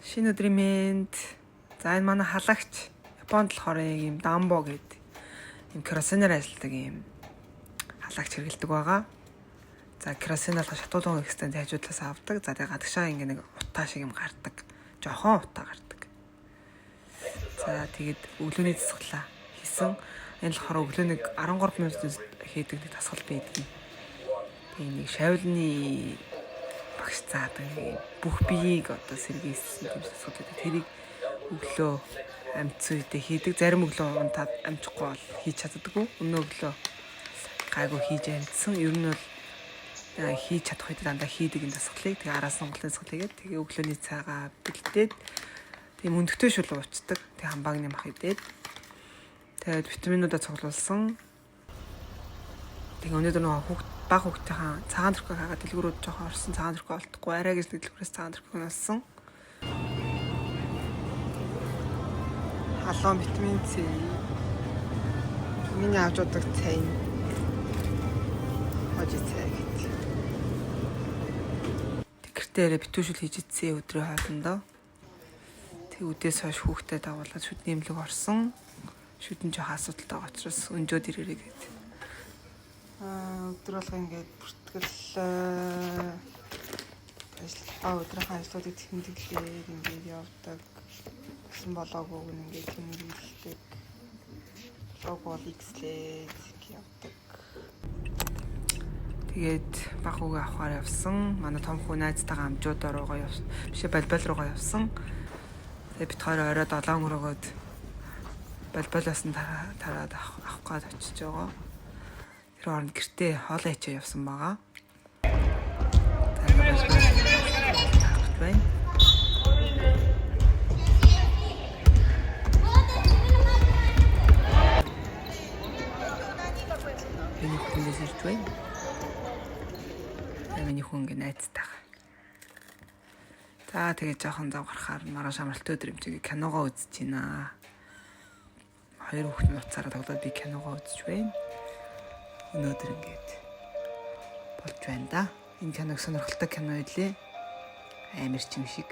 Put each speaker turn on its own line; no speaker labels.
Шинэ өдрийн мэнд. За энэ манай халагч Японд болохоор ийм дамбо гэдэг ийм керосинаар ажилладаг ийм халагч хэрэгэлдэг байгаа. За керосинаар шатуулгын экстент хажуудлаас авдаг. За тэгээ гадагшаа ингээ нэг утаа шиг юм гардаг. Жохон утаа гардаг. За тэгээд өглөөний засаглаа хийсэн. Энэ болохоор өглөө нэг 13 минут хийдэг нэг дасгал байдаг. Тэгээ нэг шавилны багш заадаг бүх биеийг одоо сэргийлсэн юм дасгал байдаг. Тэрийг өглөө амьц үедээ хийдэг. Зарим өглөө унтаад амжихгүй бол хийж чаддаггүй. Өнөө өглөө гайгүй хийж амьдсан. Ер нь бол хийж чадах үед дандаа хийдэг энэ дасгалыг. Тэгээ араас сонголын дасгалыг тэгээ өглөөний цайгаа бэлдээд тийм өндөгтэй шул уучдаг. Тэгээ хамбаагны мах идээд тэгээд витаминуудаа цуглуулсан. Тэгээ өнөөдөр нөгөө баг хүүхдийн цагаан төрхөг хагаад дэлгүүрүүд жоохон орсон цагаан төрхөг олдохгүй арай гэж дэлгүүрээс цагаан төрхөг олсон. Халуун витамин С. Миний авч удаг цай. Хожи цай гэдэг. Тэгэртээ битүүшүүл хийж идсэн өдрийн хоолндоо. Тэг үдээс хойш хүүхдэд дагуулаад шүдний эмнэлэг орсон. Шүдэн жоох асуудалтай байгаа учраас өнжөөд ирээрэй гэдэг. Өдөр болго ингээд бүртгэл ажиллаа өдрийнхөө ажлуудыг тэмдэглээд ингээд явдаг. Гэсэн болоогүйг ингээд тэмдэглэдэг. Болоог бол ихслээд явдаг. Тэгээд баг хүүгээ авахаар явсан. Манай том хүү найзтайгаа амжуудаар руугаа явсан. Бишээ балбал руугаа явсан. Тэгээд бит хоёр орой 7 өрөөгөөд балбалаас нь тараад авах гээд очиж байгаа. Тэр хооронд гэртээ хоолоо хийчихээ явсан байгаа. Миний хүнээс ирж байна. Миний хүн ингэ найзтайгаа. За тэгээд жоохон зав гарахаар маргааш амралтын өдөр хэмжээгээ киногоо үзэж байна. Хоёр хүүхэд нь уцаараа тоглоод би киногоо үзэж байна. Өнөөдөр ингээд болж байна да. Энэ киног сонирхолтой кино байлээ. Амарч юм шиг.